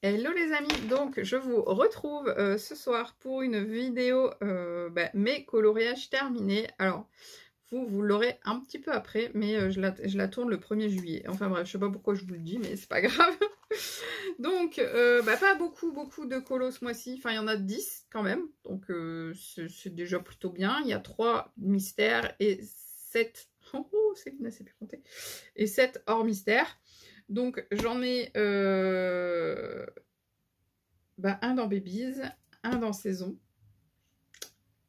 Hello les amis, donc je vous retrouve ce soir pour une vidéo mes coloriages terminés. Alors vous l'aurez un petit peu après, mais je la tourne le 1er juillet. Enfin bref, je sais pas pourquoi je vous le dis, mais c'est pas grave. Donc pas beaucoup de colos ce mois-ci, enfin il y en a 10 quand même, donc c'est déjà plutôt bien. Il y a 3 mystères et 7... Oh, Céline, c'est plus compté. Et 7 hors mystère. Donc j'en ai un dans Babies, un dans Saison,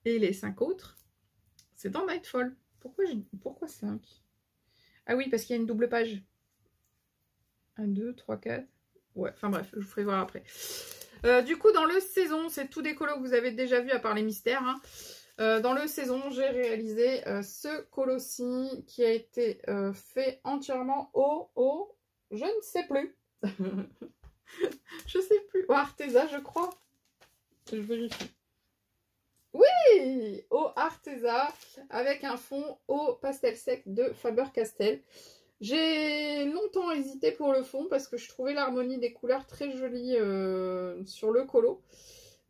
et les 5 autres, c'est dans Nightfall. Pourquoi 5? Ah oui, parce qu'il y a une double page. 1, 2, 3, 4... Ouais, enfin bref, je vous ferai voir après. Du coup, dans le Saison, c'est tout des colos que vous avez déjà vu à part les mystères. Hein. Dans le Saison, j'ai réalisé ce colo-ci qui a été fait entièrement au... Je ne sais plus. Je sais plus. Au Arteza, je crois. Je vérifie. Oui, au Arteza, avec un fond au pastel sec de Faber-Castell. J'ai longtemps hésité pour le fond parce que je trouvais l'harmonie des couleurs très jolie sur le colo.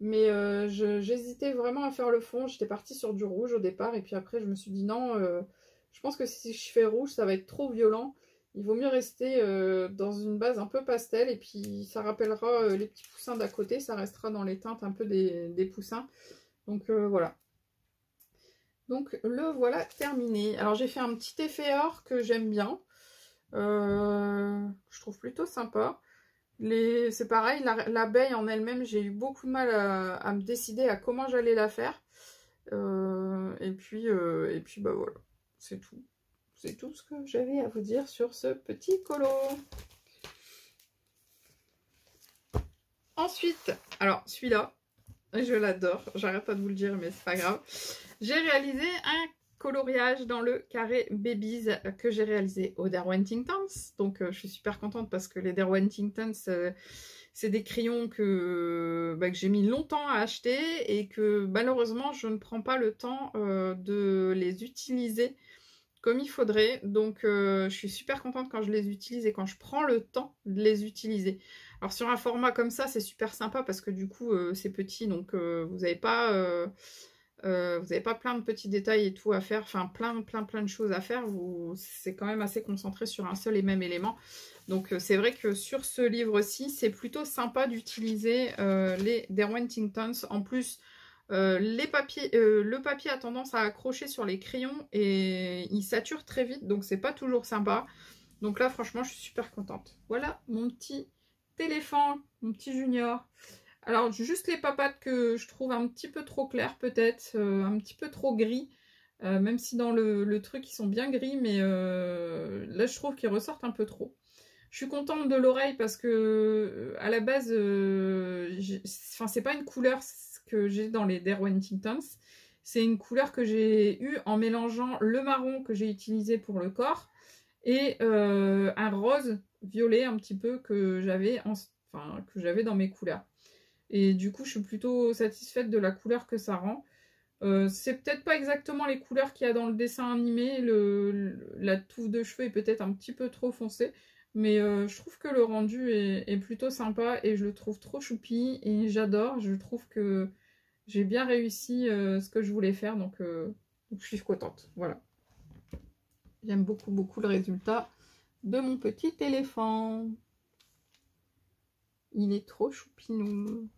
Mais j'hésitais vraiment à faire le fond. J'étais partie sur du rouge au départ. Et puis après, je me suis dit non, je pense que si je fais rouge, ça va être trop violent. Il vaut mieux rester dans une base un peu pastel. Et puis, ça rappellera les petits poussins d'à côté. Ça restera dans les teintes un peu des poussins. Donc, voilà. Donc, le voilà terminé. Alors, j'ai fait un petit effet or que j'aime bien. Je trouve plutôt sympa. C'est pareil, l'abeille en elle-même, j'ai eu beaucoup de mal à me décider à comment j'allais la faire. Et puis bah voilà, c'est tout. C'est tout ce que j'avais à vous dire sur ce petit colo. Ensuite, alors celui-là, je l'adore, j'arrête pas de vous le dire, mais c'est pas grave. J'ai réalisé un coloriage dans le carré Babies que j'ai réalisé au Derwentingtons. Donc je suis super contente parce que les Derwentingtons, c'est des crayons que j'ai mis longtemps à acheter et que malheureusement je ne prends pas le temps de les utiliser comme il faudrait. Donc je suis super contente quand je les utilise et quand je prends le temps de les utiliser. Alors sur un format comme ça, c'est super sympa parce que du coup c'est petit, donc vous n'avez pas plein de petits détails et tout à faire, enfin plein de choses à faire. C'est quand même assez concentré sur un seul et même élément. Donc c'est vrai que sur ce livre-ci, c'est plutôt sympa d'utiliser les Derwentingtons. En plus, le papier a tendance à accrocher sur les crayons et il sature très vite, donc c'est pas toujours sympa. Donc là, franchement, je suis super contente. Voilà mon petit éléphant, mon petit junior. Alors, juste les papates que je trouve un petit peu trop claires, peut-être, un petit peu trop gris. Même si dans le truc, ils sont bien gris, mais là, je trouve qu'ils ressortent un peu trop. Je suis contente de l'oreille parce que, à la base, c'est pas une couleur que j'ai dans les Derwentingtons. C'est une couleur que j'ai eue en mélangeant le marron que j'ai utilisé pour le corps et un rose violet un petit peu que j'avais dans mes couleurs. Et du coup, je suis plutôt satisfaite de la couleur que ça rend. C'est peut-être pas exactement les couleurs qu'il y a dans le dessin animé. La touffe de cheveux est peut-être un petit peu trop foncée. Mais je trouve que le rendu est plutôt sympa et je le trouve trop choupi. Et j'adore. Je trouve que j'ai bien réussi ce que je voulais faire. Donc je suis contente. Voilà. J'aime beaucoup le résultat de mon petit éléphant. Il est trop choupinou.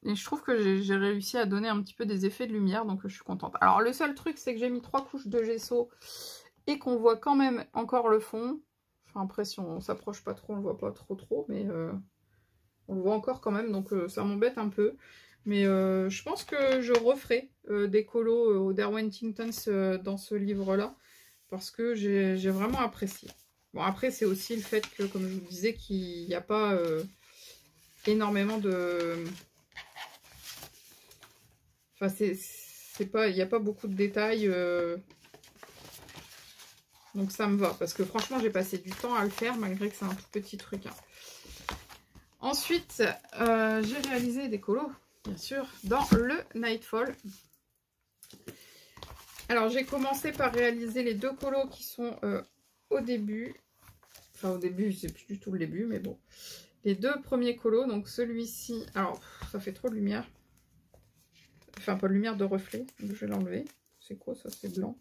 Et je trouve que j'ai réussi à donner un petit peu des effets de lumière, donc je suis contente. Alors le seul truc, c'est que j'ai mis 3 couches de gesso et qu'on voit quand même encore le fond. Enfin après, si on s'approche pas trop, on le voit pas trop, mais on le voit encore quand même, donc ça m'embête un peu. Mais je pense que je referai des colos au Derwentingtons dans ce livre-là, parce que j'ai vraiment apprécié. Bon, après, c'est aussi le fait que, comme je vous disais, qu'il n'y a pas énormément de... Enfin, il n'y a pas beaucoup de détails, donc ça me va. Parce que franchement, j'ai passé du temps à le faire, malgré que c'est un tout petit truc. Hein. Ensuite, j'ai réalisé des colos, bien sûr, dans le Nightfall. Alors, j'ai commencé par réaliser les 2 colos qui sont au début. Enfin, au début, c'est plus du tout le début, mais bon. Les deux premiers colos, donc celui-ci... Alors, ça fait trop de lumière. Enfin, pas de lumière, de reflet. Donc, je vais l'enlever. C'est quoi ça? C'est blanc.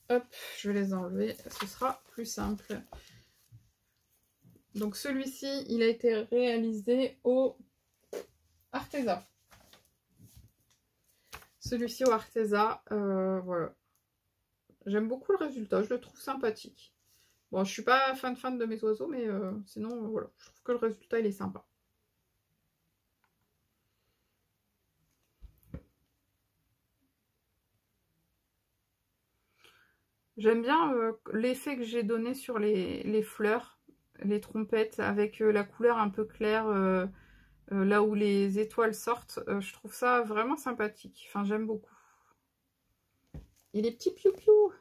Hop, je vais les enlever. Ce sera plus simple. Donc, celui-ci, il a été réalisé au Arteza. Celui-ci au Arteza, voilà. J'aime beaucoup le résultat, je le trouve sympathique. Bon, je suis pas fan de mes oiseaux, mais sinon, voilà, je trouve que le résultat, il est sympa. J'aime bien l'effet que j'ai donné sur les fleurs, les trompettes, avec la couleur un peu claire, là où les étoiles sortent. Je trouve ça vraiment sympathique. Enfin, j'aime beaucoup. Il est petit piou-piou.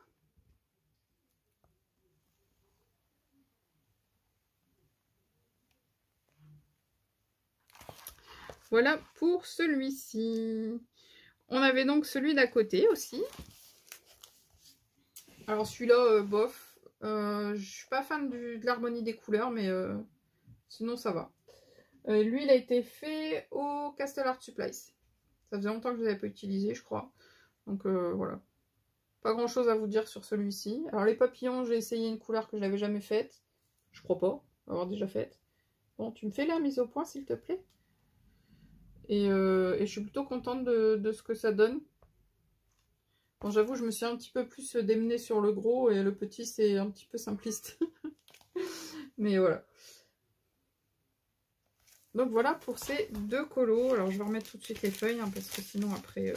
Voilà pour celui-ci. On avait donc celui d'à côté aussi. Alors celui-là, bof. Je suis pas fan de l'harmonie des couleurs, mais sinon ça va. Lui, il a été fait au Castle Art Supplies. Ça faisait longtemps que je ne l'avais pas utilisé, je crois. Donc voilà. Pas grand chose à vous dire sur celui-ci. Alors les papillons, j'ai essayé une couleur que je n'avais jamais faite. Je crois pas avoir déjà faite. Bon, tu me fais la mise au point s'il te plaît. Et je suis plutôt contente de ce que ça donne. Bon, j'avoue, je me suis un petit peu plus démenée sur le gros et le petit, c'est un petit peu simpliste. Mais voilà. Donc voilà pour ces deux colos. Alors je vais remettre tout de suite les feuilles, hein, parce que sinon après...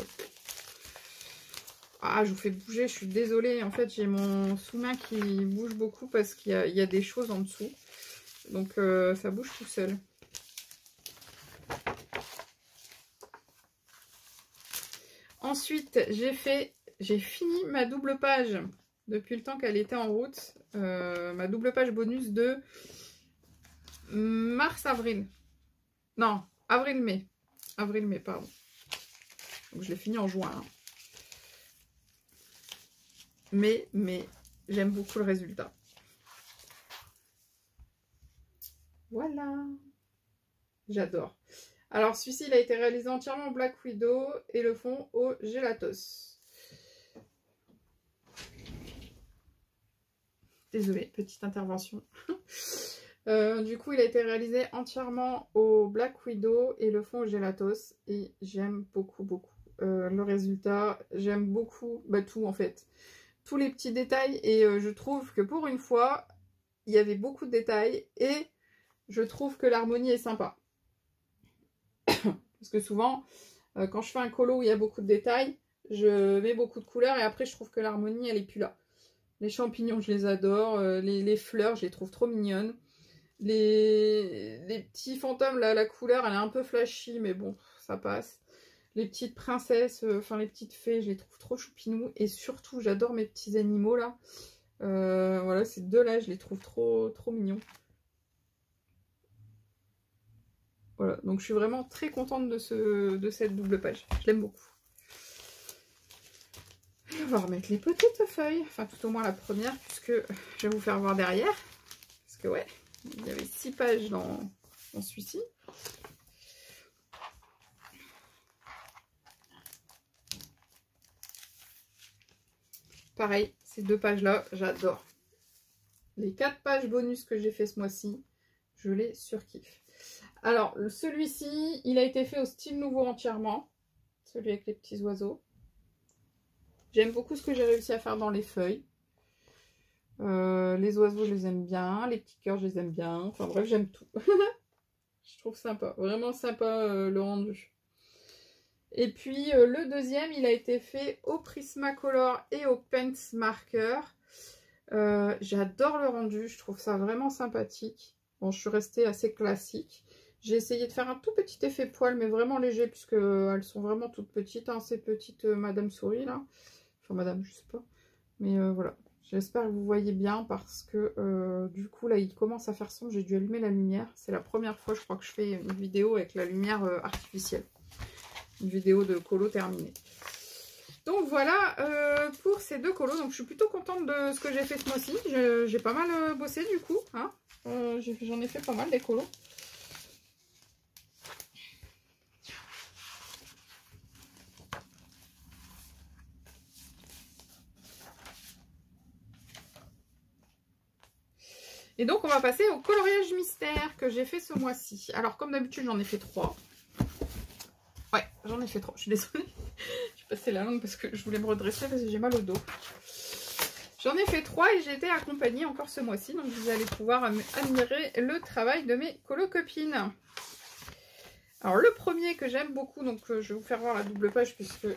Ah, je vous fais bouger, je suis désolée. En fait, j'ai mon sous-main qui bouge beaucoup parce qu'il y a des choses en dessous. Donc ça bouge tout seul. Ensuite, j'ai fini ma double page depuis le temps qu'elle était en route. Ma double page bonus de mars-avril. Non, avril-mai. Avril-mai, pardon. Donc je l'ai fini en juin. Hein. Mais j'aime beaucoup le résultat. Voilà. J'adore. Alors, celui-ci, il a été réalisé entièrement en Black Widow et le fond au Gelatos. Désolée, petite intervention. Du coup, il a été réalisé entièrement au Black Widow et le fond au Gelatos. Et j'aime beaucoup. Le résultat, j'aime beaucoup tout en fait. Tous les petits détails. Et je trouve que pour une fois, il y avait beaucoup de détails. Et je trouve que l'harmonie est sympa. Parce que souvent, quand je fais un colo où il y a beaucoup de détails, je mets beaucoup de couleurs et après je trouve que l'harmonie elle est plus là. Les champignons je les adore, les fleurs je les trouve trop mignonnes. Les petits fantômes là, la couleur elle est un peu flashy mais bon ça passe. Les petites princesses, enfin les petites fées je les trouve trop choupinous et surtout j'adore mes petits animaux là. Voilà ces deux là je les trouve trop mignons. Voilà, donc je suis vraiment très contente de cette double page. Je l'aime beaucoup. On va remettre les petites feuilles, enfin tout au moins la première, puisque je vais vous faire voir derrière. Parce que ouais, il y avait 6 pages dans celui-ci. Pareil, ces 2 pages-là, j'adore. Les 4 pages bonus que j'ai fait ce mois-ci, je les surkiffe. Alors, celui-ci, il a été fait au style nouveau entièrement. Celui avec les petits oiseaux. J'aime beaucoup ce que j'ai réussi à faire dans les feuilles. Les oiseaux, je les aime bien. Les petits cœurs, je les aime bien. Enfin bref, j'aime tout. Je trouve sympa. Vraiment sympa le rendu. Et puis, le deuxième, il a été fait au Prismacolor et au Paint Marker. J'adore le rendu. Je trouve ça vraiment sympathique. Bon, je suis restée assez classique. J'ai essayé de faire un tout petit effet poil, mais vraiment léger, puisque elles sont vraiment toutes petites, hein, ces petites Madame Souris, là. Enfin, Madame, je sais pas. Mais voilà. J'espère que vous voyez bien, parce que du coup, là, il commence à faire sombre. J'ai dû allumer la lumière. C'est la première fois, je crois, que je fais une vidéo avec la lumière artificielle. Une vidéo de colo terminée. Donc voilà pour ces deux colos. Donc je suis plutôt contente de ce que j'ai fait ce mois-ci. J'ai pas mal bossé du coup. Hein. J'en ai fait pas mal des colos. Et donc on va passer au coloriage mystère que j'ai fait ce mois-ci. Alors comme d'habitude j'en ai fait 3. Ouais, j'en ai fait 3, je suis désolée. J'ai passé la langue parce que je voulais me redresser parce que j'ai mal au dos. J'en ai fait 3 et j'ai été accompagnée encore ce mois-ci. Donc vous allez pouvoir admirer le travail de mes colo-copines. Alors le premier que j'aime beaucoup, donc je vais vous faire voir la double page puisque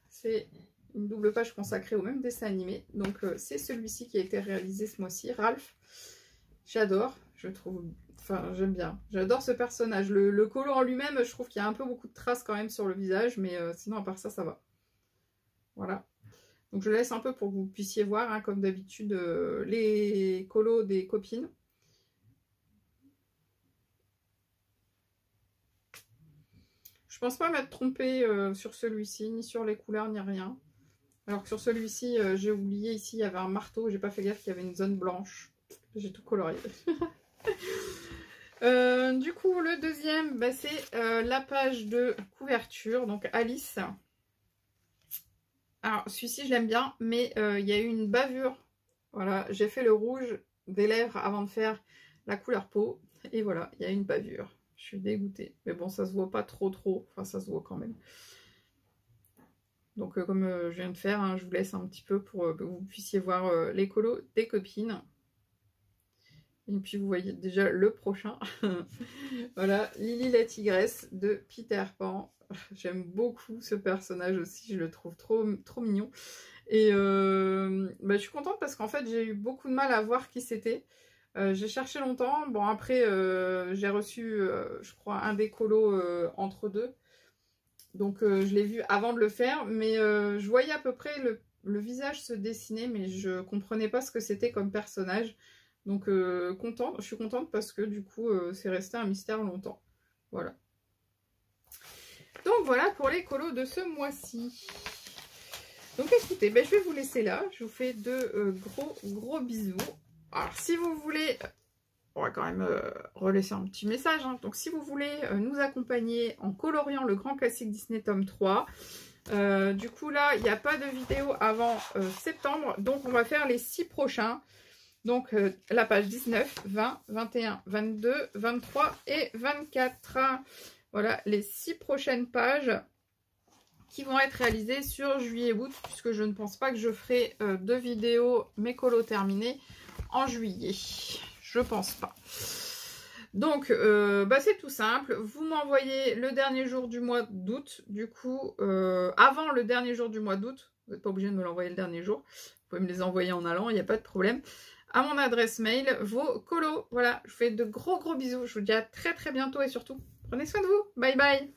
c'est une double page consacrée au même dessin animé. Donc c'est celui-ci qui a été réalisé ce mois-ci, Ralph. J'adore, je trouve, enfin j'aime bien, j'adore ce personnage. Le colo en lui-même, je trouve qu'il y a un peu beaucoup de traces quand même sur le visage, mais sinon à part ça, ça va. Voilà. Donc je laisse un peu pour que vous puissiez voir, hein, comme d'habitude, les colos des copines. Je pense pas m'être trompée sur celui-ci, ni sur les couleurs, ni rien. Alors que sur celui-ci, j'ai oublié, ici, il y avait un marteau, j'ai pas fait gaffe qu'il y avait une zone blanche. J'ai tout colorié. Du coup, le deuxième, bah, c'est la page de couverture, donc Alice. Alors, celui-ci, je l'aime bien, mais il y a eu une bavure. Voilà, j'ai fait le rouge des lèvres avant de faire la couleur peau. Et voilà, il y a une bavure. Je suis dégoûtée. Mais bon, ça se voit pas trop. Enfin, ça se voit quand même. Donc, comme je viens de faire, hein, je vous laisse un petit peu pour que vous puissiez voir les colos des copines. Et puis vous voyez déjà le prochain. Voilà, Lily la tigresse de Peter Pan. J'aime beaucoup ce personnage aussi, je le trouve trop mignon. Et bah, je suis contente parce qu'en fait j'ai eu beaucoup de mal à voir qui c'était. J'ai cherché longtemps. Bon après j'ai reçu je crois un des colos entre deux. Donc je l'ai vu avant de le faire. Mais je voyais à peu près le visage se dessiner, mais je comprenais pas ce que c'était comme personnage. Donc je suis contente parce que du coup c'est resté un mystère longtemps. Voilà. Donc voilà pour les colos de ce mois-ci. Donc écoutez, ben, je vais vous laisser là. Je vous fais de gros bisous. Alors si vous voulez, on va quand même relaisser un petit message. Hein. Donc si vous voulez nous accompagner en coloriant le grand classique Disney tome 3, du coup là il n'y a pas de vidéo avant septembre. Donc on va faire les 6 prochains. Donc la page 19, 20, 21, 22, 23 et 24. Voilà les 6 prochaines pages qui vont être réalisées sur juillet-août, puisque je ne pense pas que je ferai de vidéo mes colos terminés en juillet. Je pense pas. Donc bah, c'est tout simple. Vous m'envoyez le dernier jour du mois d'août. Du coup, avant le dernier jour du mois d'août, vous n'êtes pas obligé de me l'envoyer le dernier jour. Vous pouvez me les envoyer en allant, il n'y a pas de problème. À mon adresse mail, vos colos. Voilà, je vous fais de gros bisous. Je vous dis à très bientôt et surtout, prenez soin de vous. Bye bye.